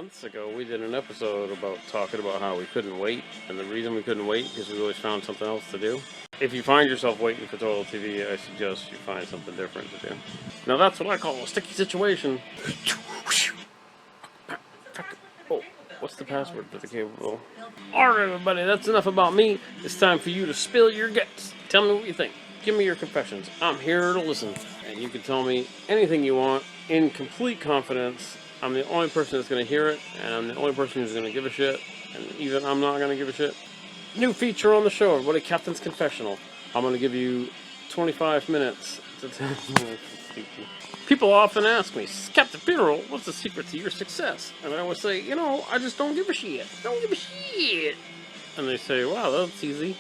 months ago, we did an episode about talking about how we couldn't wait, and the reason we couldn't wait because we always found something else to do. If you find yourself waiting for total TV, I suggest you find something different to do. Now that's what I call a sticky situation. Oh, what's the password to the cable? Alright everybody, that's enough about me. It's time for you to spill your guts. Tell me what you think. Give me your confessions. I'm here to listen. And you can tell me anything you want in complete confidence. I'm the only person that's going to hear it, and I'm the only person who's going to give a shit. And even I'm not going to give a shit. New feature on the show, everybody, Captain's Confessional. I'm going to give you 25 minutes to tell me. People often ask me, Captain Funeral, what's the secret to your success? And I always say, I just don't give a shit. Don't give a shit. And they say, wow, that's easy.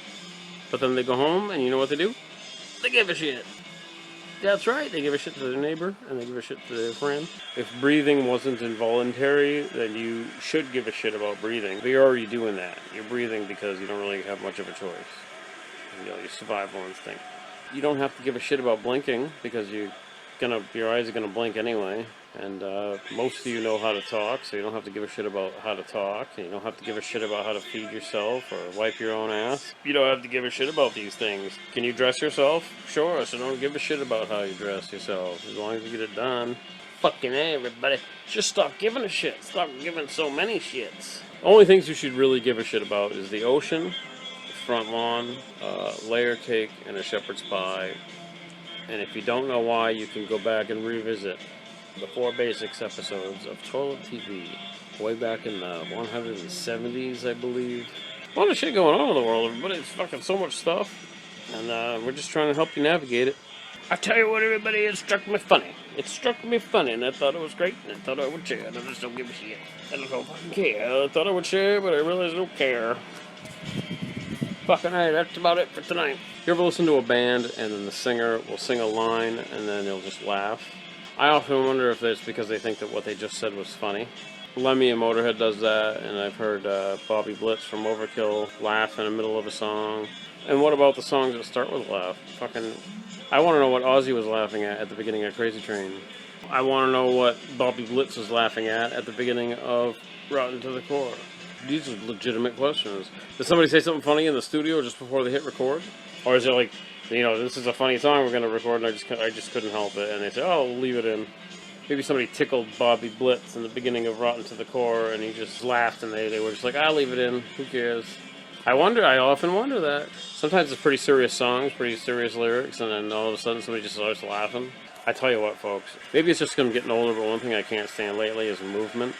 But then they go home, and you know what they do? They give a shit. That's right, they give a shit to their neighbor, and they give a shit to their friend. If breathing wasn't involuntary, then you should give a shit about breathing. But you're already doing that. You're breathing because you don't really have much of a choice. Your survival instinct. You don't have to give a shit about blinking, because your eyes are going to blink anyway. And most of you know how to talk, so you don't have to give a shit about how to talk. And you don't have to give a shit about how to feed yourself or wipe your own ass. You don't have to give a shit about these things. Can you dress yourself? Sure, so don't give a shit about how you dress yourself, as long as you get it done. Fucking hey, everybody. Just stop giving a shit. Stop giving so many shits. Only things you should really give a shit about is the ocean, front lawn, layer cake, and a shepherd's pie. And if you don't know why, you can go back and revisit the 4 Basics episodes of Total TV, way back in the 170s, I believe. A lot of shit going on in the world, everybody. It's fucking so much stuff, and we're just trying to help you navigate it. I tell you what, everybody, it struck me funny. It struck me funny, and I thought it was great, and I thought I would share, and I just don't give a shit. I just don't fucking care. I thought I would share, but I realized I don't care. Fucking hey, that's about it for tonight. You ever listen to a band, and then the singer will sing a line, and then they'll just laugh? I often wonder if it's because they think that what they just said was funny. Lemmy and Motorhead does that, and I've heard Bobby Blitz from Overkill laugh in the middle of a song. And what about the songs that start with a laugh? I want to know what Ozzy was laughing at the beginning of Crazy Train. I want to know what Bobby Blitz was laughing at the beginning of Rotten to the Core. These are legitimate questions. Did somebody say something funny in the studio just before they hit record? Or is it like, this is a funny song we're going to record, and I just couldn't help it, and they say, oh, we'll leave it in. Maybe somebody tickled Bobby Blitz in the beginning of Rotten to the Core, and he just laughed, and they were just like, I'll leave it in, who cares? I often wonder that. Sometimes it's pretty serious songs, pretty serious lyrics, and then all of a sudden somebody just starts laughing. I tell you what, folks, maybe it's just because I'm getting older, but one thing I can't stand lately is movement.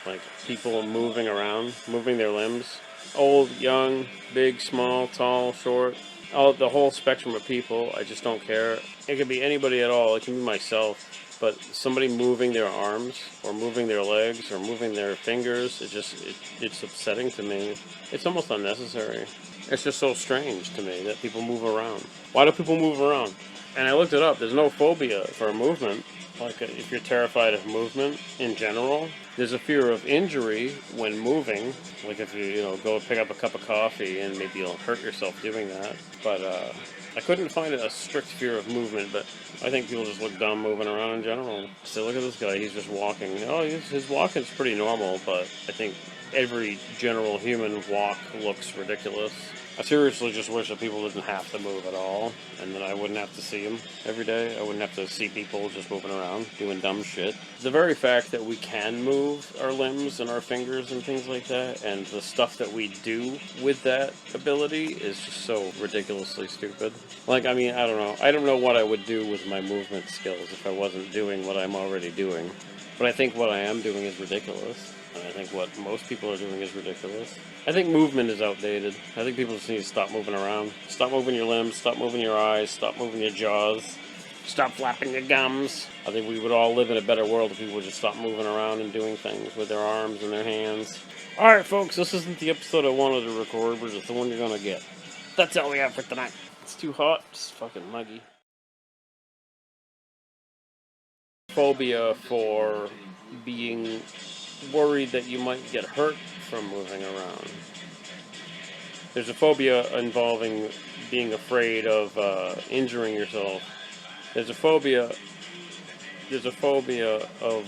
Like, people moving around, moving their limbs. Old, young, big, small, tall, short. The whole spectrum of people, I just don't care. It could be anybody at all. It can be myself. But somebody moving their arms, or moving their legs, or moving their fingers, it's upsetting to me. It's almost unnecessary. It's just so strange to me that people move around. Why do people move around? And I looked it up. There's no phobia for movement. Like, if you're terrified of movement in general, there's a fear of injury when moving. Like if you, go pick up a cup of coffee and maybe you'll hurt yourself doing that. But I couldn't find a strict fear of movement, but I think people just look dumb moving around in general. So look at this guy, he's just walking. His walking's pretty normal, but I think every general human walk looks ridiculous. I seriously just wish that people didn't have to move at all, and that I wouldn't have to see them every day. I wouldn't have to see people just moving around, doing dumb shit. The very fact that we can move our limbs and our fingers and things like that, and the stuff that we do with that ability is just so ridiculously stupid. I don't know. I don't know what I would do with my movement skills if I wasn't doing what I'm already doing. But I think what I am doing is ridiculous. And I think what most people are doing is ridiculous. I think movement is outdated. I think people just need to stop moving around. Stop moving your limbs, stop moving your eyes, stop moving your jaws, stop flapping your gums. I think we would all live in a better world if people would just stop moving around and doing things with their arms and their hands. Alright folks, this isn't the episode I wanted to record, but it's the one you're gonna get. That's all we have for tonight. It's too hot, it's fucking muggy. Phobia for being worried that you might get hurt from moving around. There's a phobia involving being afraid of injuring yourself. There's a phobia of